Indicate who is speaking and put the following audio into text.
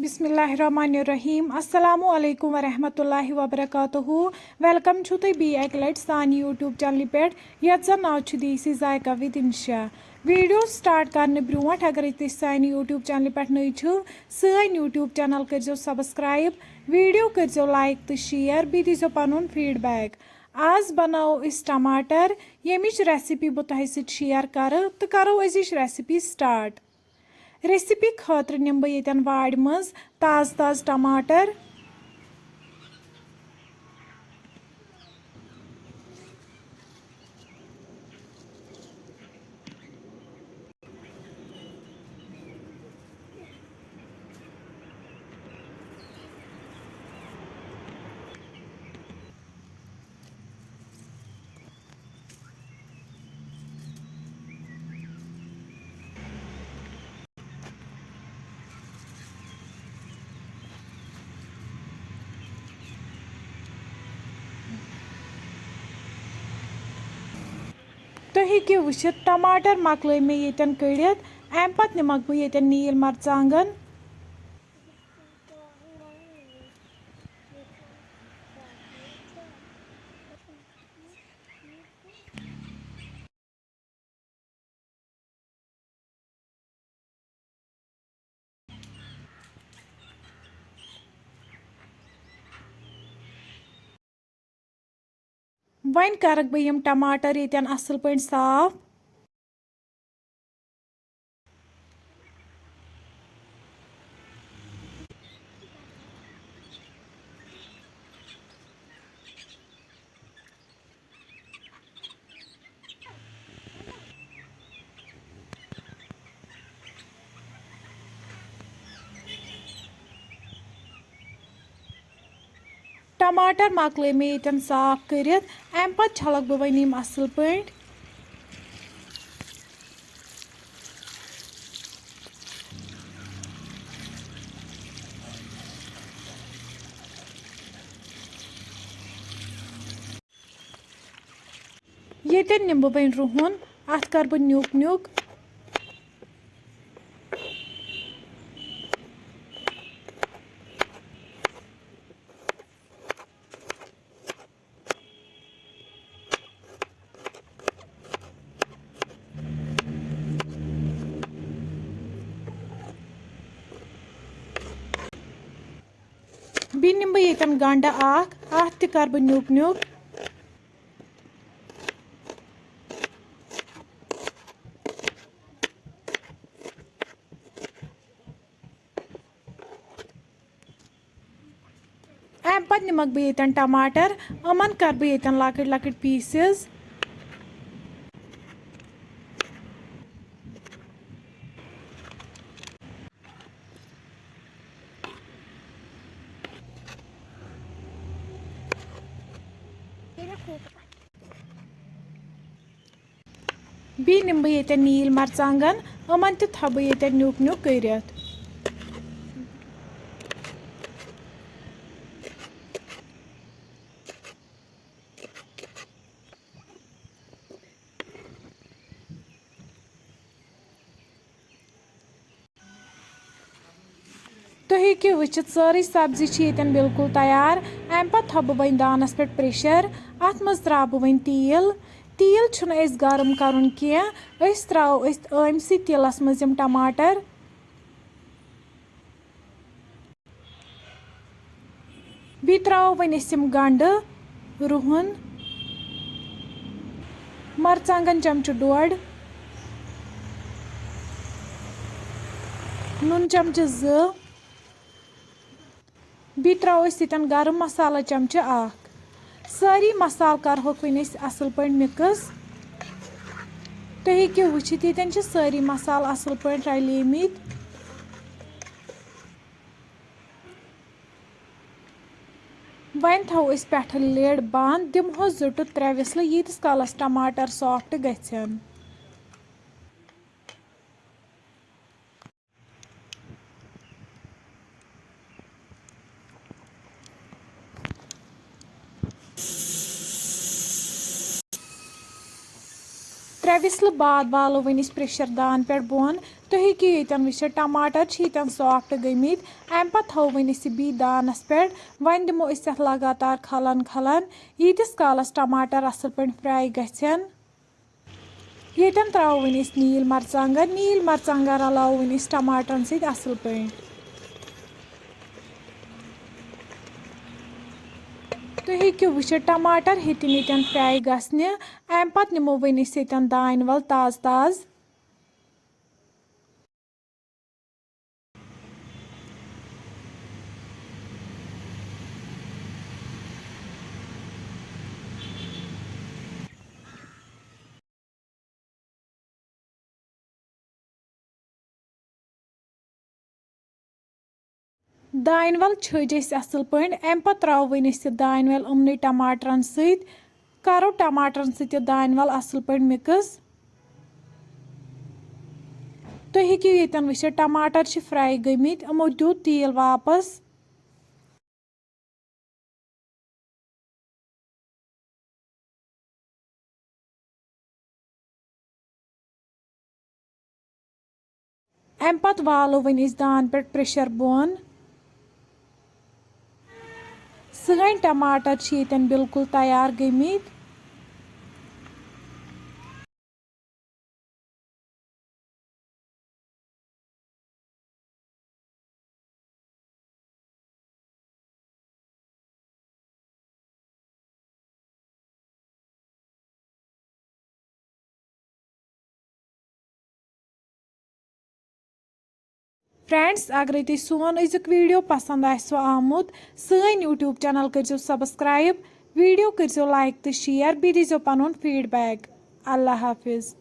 Speaker 1: बिस्मिल्लाहिर्रहमानिर्रहीम अस्सलामु अलैकुम वरहमतुल्लाहि वबरकातुहू वेलकम छु तुम बी एक लट सान यूट्यूब चैनल पे यथ जन नाव छु देसी जायका विद इंशा वीडियो स्टार्ट करने ब्रोट अगर तुम सान यूट्यूब चैनल पे नई छु सन यूट्यूब चैनल करो सब्सक्राइब वीडियो करो लाइक तो शेयर बी दीजो पनुन फीडबैक। आज बनाओ इस टमाटर यमिच रेसिपी बह तुह शेयर कर तो करो अजिच रेसिपी स्टार्ट। रेसिपी खतर निम बह ये वाड़ मज ताज़ ताज़ टमाटर तुम हेकि वुचित टमाटर मकल मे येतन कड़ित अम पत निमक बह ये नील मरचांगन वन करक बह यम टमाटर येतन असल पे साफ टमाटर मकल मे ये साफ कर अम पत छलक बह वन असल पे ये निम बह वन रुहन अत कर बह न्युक न्युक बी निम बह ये गंड अत त कर बह न्युक न्युक अम पत निमक बह ये टमाटर अमन कर बह ये लकट लकट पीसेस बी निम बह ये नील मरचांगन अमन त थब ये न्युक न्युक करित तुम हेकि वुचित सारी सब्जी ये बिल्कुल तैयार अम पत थो बह वन दानस पे प्रेशर अत मज त्रा बह वन तेल तेल छुन गरम करन कह त्रो आमसी तेलस मज टमाटर बी त्रो वन गंड रुहन मरचांगन चमचु डोड नून चमचु बी त्रो ये गरम मसाला चमचु सारी मसाल करहोक वन असल पे मिक्स तुम हेकि वुचित ये सारी मसाल असल पे रलेमित वन थो पे लिड बंद दिमहो 2 to 3 विसल यीतिस कालस टमाटर सॉफ्ट गछन। 3 وِسلہٕ بعد والو وۄنۍ أسۍ پریشر دان پٮ۪ٹھ بۄن تُہۍ ہیٚکِو ییٚتٮ۪ن وٕچھِتھ ٹماٹر چھِ ییٚتٮ۪ن سافٹ گٔمٕتۍ اَمہِ پتہٕ تھاوو وۄنۍ أسۍ یہِ بیٚیہِ دانس پٮ۪ٹھ وۄنۍ دِمو أسۍ یَتھ لگاتار کھلن ییٖتِس کالس ٹماٹر اصل پٲٹھۍ فراے گژھن ییٚتٮ۪ن تراوو وۄنۍ أسۍ نیٖل مرژانٛگن رلاوو وۄنۍ أسۍ ٹماٹرن سۭتۍ اصل پٲٹھۍ تُہۍ ہیٚکِو وٕچھِتھ ٹماٹر ہیٚتِن ییٚتٮ۪ن فراے گژھنہِ اَمہِ پتہٕ نِمو وۄنۍ أسۍ ییٚتٮ۪ن دانہِ ول تازٕ دانہِ ول چھٔج أسۍ اصل پٲٹھۍ اَمہِ پتہٕ تراوو وۄنۍ أسۍ یہِ دانہِ ول یِمنٕے ٹماٹرن سۭتۍ کرو ٹماٹرن سۭتۍ یہِ دانہِ ول اصل پٲٹھۍ مِکٕس تُہۍ ہیٚکِو ییٚتٮ۪ن وٕچھِتھ ٹماٹر چھِ فراے گٔمٕتۍ یِمو دیُت تیٖل واپس اَمہِ پتہٕ والو وۄنۍ أسۍ دان پٮ۪ٹھ پریشر بۄن سٲنۍ ٹماٹر چھِ ییٚتٮ۪ن بالکُل تیار گٔمٕتۍ فرینڈس اگرے تُہۍ سون أزیُک ویٖڈیو پسنٛد آسوٕ آمُت سٲنۍ یوٗٹیوب چینل کٔرزیٚو سبسکرایب ویٖڈیو کٔرزیٚو لایک تہٕ شیر بیٚیہِ دیٖزیٚو پنُن فیٖڈبیک اللہ حافظ